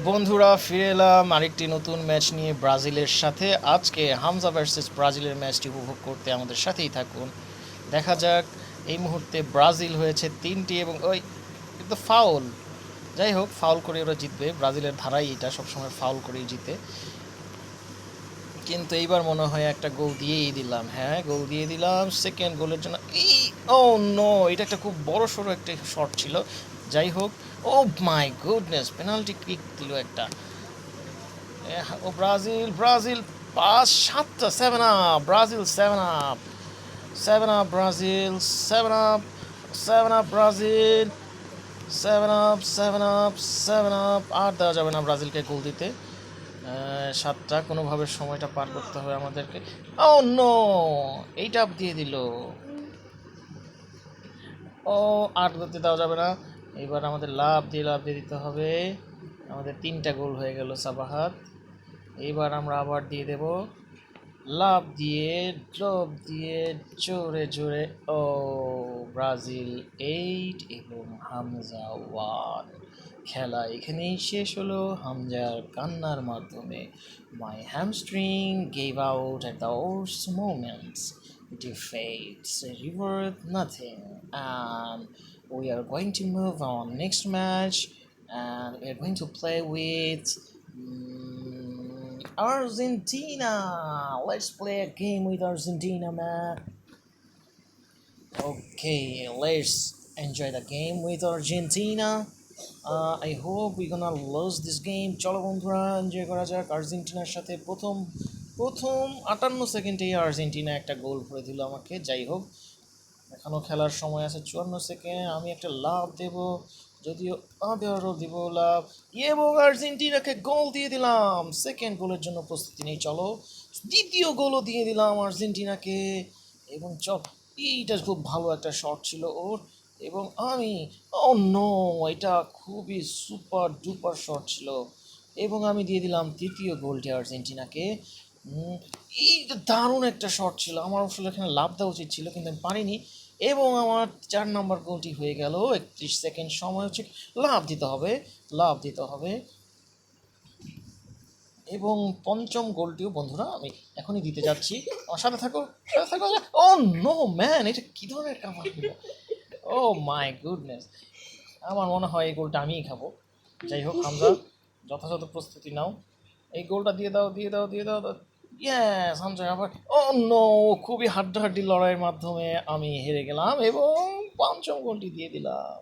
বন্ধুরা ফিরে এলাম আরেকটি নতুন ম্যাচ নিয়ে ব্রাজিলের সাথে। আজকে হামজা ভার্সেস ব্রাজিলের ম্যাচটি উপভোগ করতে আমাদের সাথেই থাকুন। দেখা যাক। এই মুহূর্তে ব্রাজিল হয়েছে 3টি এবং ওই কিন্তু ফাউল। যাই হোক, ফাউল করে ওরা জিতবে। ব্রাজিলের ধারাই এটা, সবসময় ফাউল করেই জিতে। কিন্তু এইবার মনে হয় একটা গোল দিয়েই দিলাম। হ্যাঁ, গোল দিয়ে দিলাম সেকেন্ড গোলের জন্য। ও নো, এটা একটা খুব বড় সড়ো একটা শট ছিল। যাই হোক, oh my goodness, penalty kick দিল একটা। ও ব্রাজিল, ব্রাজিল 5-7টা, 7 up Brazil, 7 up, 7 up Brazil, 7 up, 7 up Brazil, 7 up, 7 up, 7 up. আর দেওয়া যাবে না ব্রাজিলকে গোল দিতে। 7টা, কোনোভাবে সময়টা পার করতে হবে আমাদেরকে। ও নো, এইটা দিয়ে দিল। ও, আর করতে দেওয়া যাবে না। এবার আমাদের লাভ দিয়ে দিতে হবে। আমাদের 3টা গোল হয়ে গেল সাবাহাত। এবার আমরা আবার দিয়ে দেব, লাভ দিয়ে, ড্রপ দিয়ে, জোরে জোরে। ও, ব্রাজিল 8 এবং হামজা 1। খেলা এখানেই শেষ হলো হামজার কান্নার মাধ্যমে। My hamstring gave out at the worst moments. Defeats reward nothing, and we are going to move on next match, and we are going to play with Argentina. Let's play a game with Argentina, man. Okay, let's enjoy the game with Argentina. I hope we're gonna lose this game. চলো বন্ধুরা, enjoy করা যাক। আর্জেন্টিনার সাথে প্রথম প্রথম 58 সেকেন্ডে Argentina একটা গোল করে দিল আমাকে। যাই হোক, এখনও খেলার সময় আছে 54 সেকেন্ড। আমি একটা লাভ দেব, যদিও আবারও দিব লাভ, এবং আর্জেন্টিনাকে গোল দিয়ে দিলাম। সেকেন্ড গোলের জন্য প্রস্তুতি নেই। চলো, দ্বিতীয় গোলও দিয়ে দিলাম আর্জেন্টিনাকে। এবং এইটা খুব ভালো একটা শট ছিল ওর। এবং আমি, ও নো, এটা খুবই সুপার ডুপার শট ছিল। এবং আমি দিয়ে দিলাম তৃতীয় গোলটি আর্জেন্টিনাকে। এই দারুণ একটা শট ছিল। আমার আসলে এখানে লাভ দেওয়া উচিত ছিল, কিন্তু আমি পারিনি। এবং আমার 4 নম্বর গোলটি হয়ে গেল। 31 সেকেন্ড সময় হচ্ছে, লাভ দিতে হবে, লাভ দিতে হবে। এবং পঞ্চম গোলটিও বন্ধুরা আমি এখনই দিতে যাচ্ছি। আমার সাথে থাকো, সাথে থাকো। ও নো ম্যান, এটা কী ধরনের কাভার হলো! ও মাই গুডনেস, আমার মনে হয় এই গোলটা আমিই খাবো। যাই হোক, হামজা যথাযথ প্রস্তুতি নাও। এই গোলটা দিয়ে দাও, দিয়ে দাও, দিয়ে দাও। ইয়েস, হামজা আবার। ও নো, খুবই হাড্ডাহাড্ডি লড়াইয়ের মাধ্যমে আমি হেরে গেলাম এবং পঞ্চম গোলটি দিয়ে দিলাম।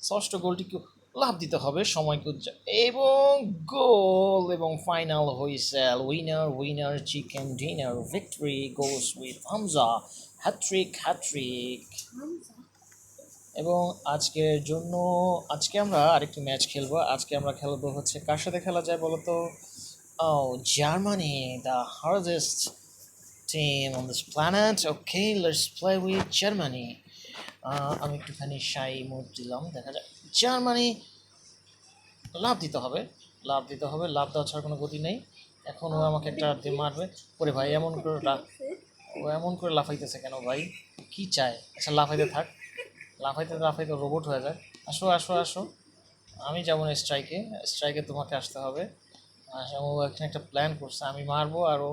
ষষ্ঠ গোলটিকে লাভ দিতে হবে, সময় কুজ্জা, এবং গোল। এবং final whistle, winner winner chicken dinner, victory goes with Hamza. Hattrick, hattrick. এবং আজকের জন্য, আজকে আমরা আরেকটি ম্যাচ খেলবো। আজকে আমরা খেলবো হচ্ছে, কার সাথে খেলা যায় বলো তো? Oh, Germany, the hardest team on this planet. Okay, let's play with Germany. আমি একটুখানি শাই মুড দিলাম, দেখা যায়। জার্মানি, লাভ দিতে হবে, লাভ দিতে হবে। লাভ দেওয়া ছাড়া কোনো গতি নেই। এখন ও আমাকে একটা দিয়ে মারবে। ওরে ভাই, এমন করে ও এমন করে লাফাইতেছে কেন ভাই? কি চায়? আচ্ছা, লাফাইতে থাক। লাফাইতে লাফাইতে রোবট হয়ে যায়। আসো, আসো, আসো। আমি যাবো না স্ট্রাইকে, স্ট্রাইকে তোমাকে আসতে হবে। আচ্ছা, ও এখানে একটা প্ল্যান করছে, আমি মারবো আরও।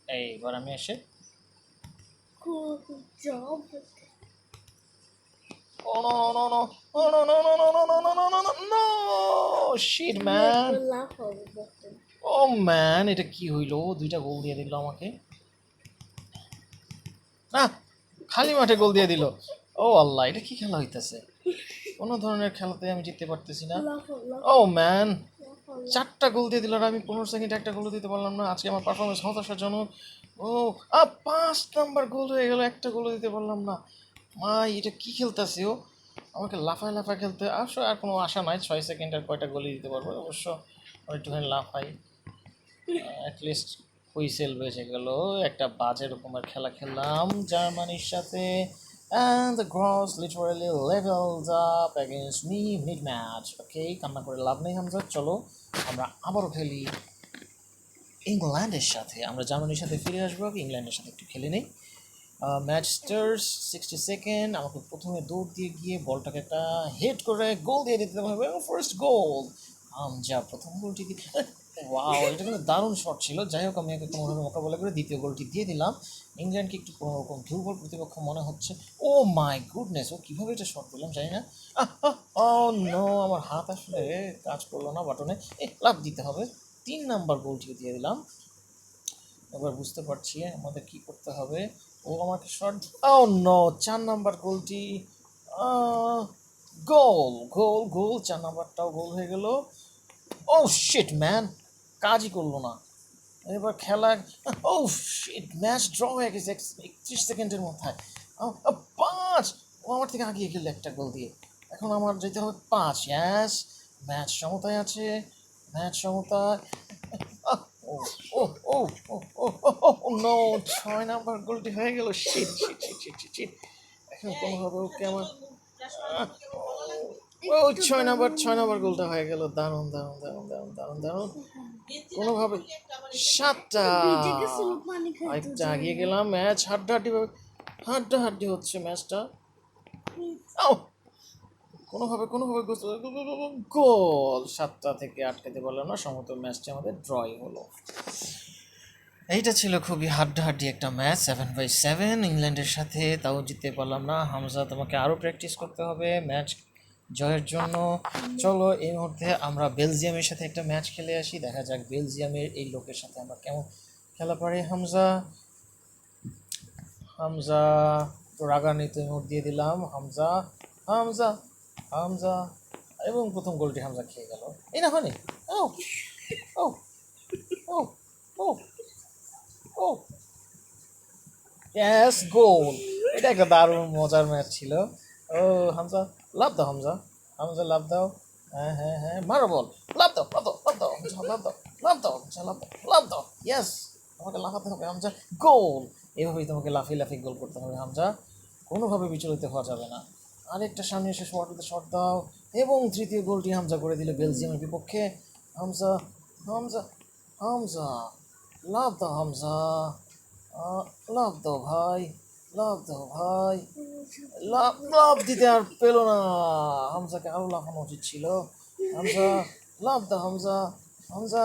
এইবার আমি এসে, oh no, no, no, oh no, no, no, no, no, no, no, no, no, no, no, shit man. Oh man, এটা কি হইলো? 2টা গোল দিয়ে দিল আমাকে। না, খালি মাঠে গোল দিয়ে দিল। ও আল্লাহ, এটা কি খেলা হইতেছে? কোনো ধরনের খেলাতে আমি জিততে পারতেছি না। ও ম্যান, 4টা গোল দিয়ে দিল আর আমি 15 সেকেন্ডে একটা গোল দিতে পারলাম না। আজকে আমার পারফরমেন্স হতাশাজনক। ও, 5 নম্বর গোল হয়ে গেল, একটা গোলও দিতে পারলাম না। মাই, এটা কি খেলতেছে ও? আমাকে লাফায় লাফায় খেলতে আসো। আর কোনো আশা নাই, 6 সেকেন্ড আর কয়টা গোলই দিতে পারবো অবশ্য। আর একটুখানি লাফাই, অ্যাটলিস্ট হুইসেল বেজে গেল। একটা বাজে রকমের খেলা খেললাম জার্মানির সাথে। And the gross literally levels up against me mid-match. Okay, কান্না করে লাভ নেই হামজা। চলো, আমরা আবারও খেলি ইংল্যান্ডের সাথে। আমরা জার্মানির সাথে ফিরে আসবো, ইংল্যান্ডের সাথে একটু খেলে নেই। Match stars 60 second. আমাকে প্রথমে দৌড় দিয়ে গিয়ে বলটাকে একটা হেড করে গোল দিয়ে দিতে হবে, ফার্স্ট গোল। যা প্রথম গোলটি দিয়ে, ওয়াও, এটা কিন্তু দারুণ শট ছিল। যাই হোক, আমি একে কোনোভাবে মোকাবেলা করে দ্বিতীয় গোলটি দিয়ে দিলাম। ইংল্যান্ডকে একটু কোনোরকম দুর্বল প্রতিপক্ষ মনে হচ্ছে। ও মাই গুডনেস, ও কীভাবে এটা শট দিলাম জানি না। ও নো, আমার হাত আসলে কাজ করলো না বাটনে। লাভ দিতে হবে। 3 নাম্বার গোলটিও দিয়ে দিলাম। এবার বুঝতে পারছি আমাদের কি করতে হবে। ও আমাকে শট, ও নো, 4 নাম্বার গোলটি গোল গোল গোল। 4 নাম্বারটাও গোল হয়ে গেল। ও শিট ম্যান, কাজই করলো না। এবার খেলা, ও শিট, ম্যাচ ড্র হয়ে গেছে 31 সেকেন্ডের মাথায়। 5, ও আমার থেকে আগিয়ে গেল একটা গোল দিয়ে। এখন আমার যেতে হবে 5। ইয়াস, ম্যাচ সমতায় আছে, ম্যাচ সমতায়। ও ও ও ও ও ও নো, 6 নাম্বার গোলটি হয়ে গেল। Shit shit shit shit shit shit. এখন কোনোভাবে ওকে আমার, ও 6 নাম্বার গোলটা হয়ে গেল। দারুণ দারুণ দারুণ দারুণ দারুণ দারুণ, কোনোভাবে 7টা। আরেকটা আগিয়ে গেলাম। ম্যাচ হাড্ডাহাড্ডি ভাবে, হাড্ডাহাড্ডি হচ্ছে ম্যাচটা। ও কোনোভাবে কোনোভাবে গোল। 7টা থেকে আটকাতে পারলাম না, সমগ্র ম্যাচটি আমাদের ড্রই হলো। এইটা ছিল খুবই হাড্ডাহাড্ডি একটা ম্যাচ, 7-7 ইংল্যান্ডের সাথে, তাও জিততে পারলাম না। হামজা, তোমাকে আরও প্র্যাকটিস করতে হবে ম্যাচ জয়ের জন্য। চলো এই মুহূর্তে আমরা বেলজিয়ামের সাথে একটা ম্যাচ খেলে আসি, দেখা যাক বেলজিয়ামের এই লোকের সাথে আমরা কেমন খেলা পারি। হামজা, হামজা তো রাগান্বিত ইমোট দিয়ে দিলাম। হামজা, হামজা, হামজা, এবং প্রথম গোলটি হামজা খেয়ে গেল। এই না হয়নি। ও ও ও ও ও ইয়েস, গোল। এটা একটা দারুণ মজার ম্যাচ ছিল। ও হামজা, লাভ দাও হামজা, হামজা লাভ দাও। হ্যাঁ হ্যাঁ হ্যাঁ, মারো বল, লাভ দাও লাভ দাও লাভ দাও হামজা, লাভ দাও লাভ দাও হামজা, লাভ দাও লাভ দাও। ইয়েস, তোমাকে লাফাতে হবে হামজা, গোল। এভাবেই তোমাকে লাফিয়ে লাফিয়ে গোল করতে হবে হামজা, কোনোভাবে বিচলিত হওয়া যাবে না। আরেকটা সামনে এসে শট দাও, এবং তৃতীয় গোলটি হামজা করে দিল বেলজিয়ামের বিপক্ষে। হামজা, হামজা, হামজা, লাভ দাও হামজা, লাভ দাও ভাই, লাভ দাও ভাই। লাভ লাভ দিতে আর পেলো না। হামজাকে আরো লাফানো উচিত ছিল। হামজা, লাভ দাও হামজা, হামজা।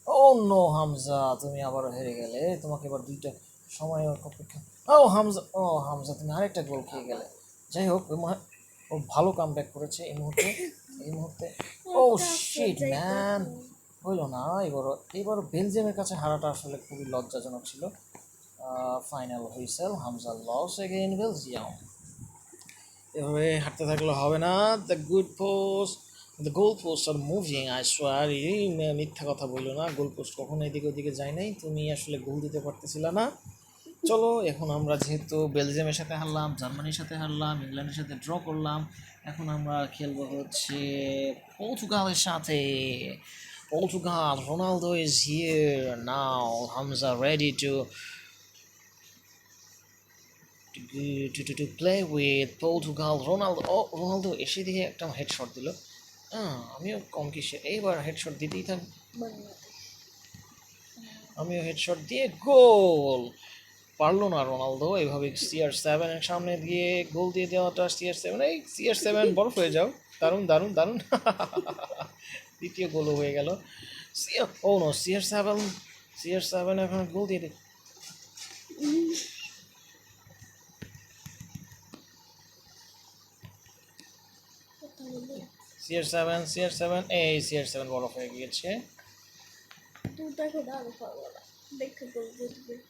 ও নো হামজা, তুমি আবারও হেরে গেলে। তোমাকে এবার 2টা সময় অপেক্ষা। ও হামজা, ও হামজা, তুমি আরেকটা গোল খেয়ে গেলে। যাই হোক, ও ভালো কামব্যাক করেছে এই মুহূর্তে, এই মুহূর্তে। ও শিট ম্যান, হইলো না। এবারও বেলজিয়ামের কাছে হারাটা আসলে খুবই লজ্জাজনক ছিল। Final whistle, Hamza loss again Belgium. এভাবে হাঁটতে থাকলে হবে না। The goal post are moving, I swear. এই মিথ্যা কথা বললো না, গোল পোস্ট কখনো এদিকে ওদিকে যায় নাই। তুমি আসলে গোল দিতে পারতেছিল না। চলো এখন আমরা যেহেতু বেলজিয়ামের সাথে হারলাম, জার্মানির সাথে হারলাম, ইংল্যান্ডের সাথে ড্র করলাম, এখন আমরা খেলবো হচ্ছে পর্তুগালের সাথে। Portugal, Ronaldo is here now. Hamza ready to play with Portugal. Ronaldo এসে দিয়ে একটা হেডশট দিল। আমিও কম কিসে এইবার হেডশট দিতেই থাক, আমিও হেডশট দিয়ে গোল। পারলো না রোনালদো এভাবে CR7 এর সামনে দিয়ে গোল দিয়ে দেওয়াটা। CR7, এই CR7 বরফ হয়ে যাও। দারুণ দারুণ দারুণ। দ্বিতীয় গোলও হয়ে গেল। ও নো, CR7 এখন গোল দিয়ে দিল। CR7 এই CR7 বরফ হয়ে গিয়েছে।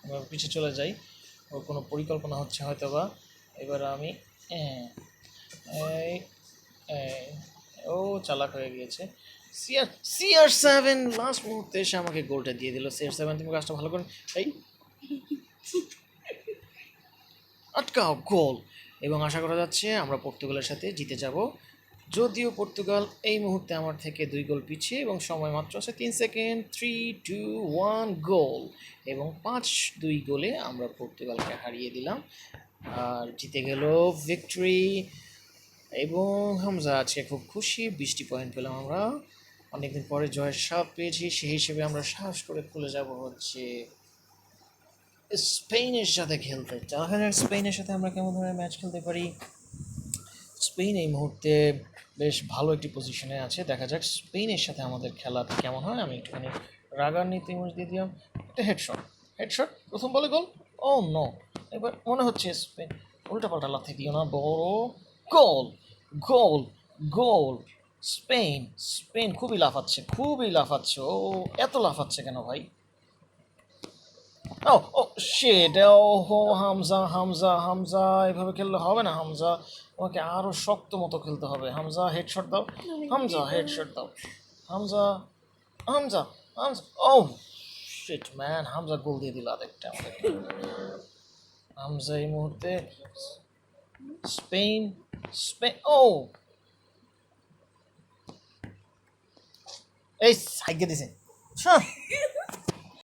আমরা পিছিয়ে চলে যাই, ওর কোনো পরিকল্পনা হচ্ছে হয়তো বা। এবার আমি এই ও চালাক হয়ে গিয়েছে। CR7 লাস্ট মুহূর্তে এসে আমাকে গোলটা দিয়ে দিল। CR7, তুমি কাজটা ভালো করে, এই আটকাও, গোল। এবং আশা করা যাচ্ছে আমরা পর্তুগালের সাথে জিতে যাব। যদিও পর্তুগাল এই মুহূর্তে আমার থেকে 2 গোল পিছিয়ে, এবং সময় মাত্র আছে 3 সেকেন্ড। 3-2-1 গোল, এবং 5-2 গোলে আমরা পর্তুগালকে হারিয়ে দিলাম আর জিতে গেল ভিক্টরি। এবং হামজা আজকে খুব খুশি, 20টি পয়েন্ট পেলাম আমরা। অনেকদিন পরে জয়ের স্বাদ পেয়েছি, সেই হিসেবে আমরা সাহস করে খুলে যাব হচ্ছে স্পেনের সাথে খেলতে, দেখা যাক স্পেনের সাথে আমরা কেমন ধরনের ম্যাচ খেলতে পারি। স্পেন এই মুহূর্তে বেশ ভালো একটি পজিশনে আছে, দেখা যাক স্পেনের সাথে আমাদের খেলাটা কেমন হয়। আমি একটুখানি রাগান্বিত ইমোজ দিয়ে দিলাম, একটা হেডশট, হেডশট প্রথম বলে গোল। ও নো, এবার মনে হচ্ছে স্পেন উল্টাপাল্টা লাথি দিও না, বড় গোল, গোল, গোল। স্পেন, স্পেন খুবই লাফাচ্ছে, খুবই লাফাচ্ছে। ও এত লাফাচ্ছে কেন ভাই? ও ও শিট, ও হো হামজা, হামজা, হামজা, এভাবে খেললে হবে না হামজা, তোমাকে আরো শক্ত মতো খেলতে হবে। হামজা হেডশট দাও, হামজা হেডশট দাও, হামজা, হামজা, হামজা। ও শিট ম্যান, হামজা গোল দিয়ে দিল আরেকটা আমাদেরকে। হামজা এই মুহূর্তে স্পেন, স্পেন, ও এই সাইকে দিছে।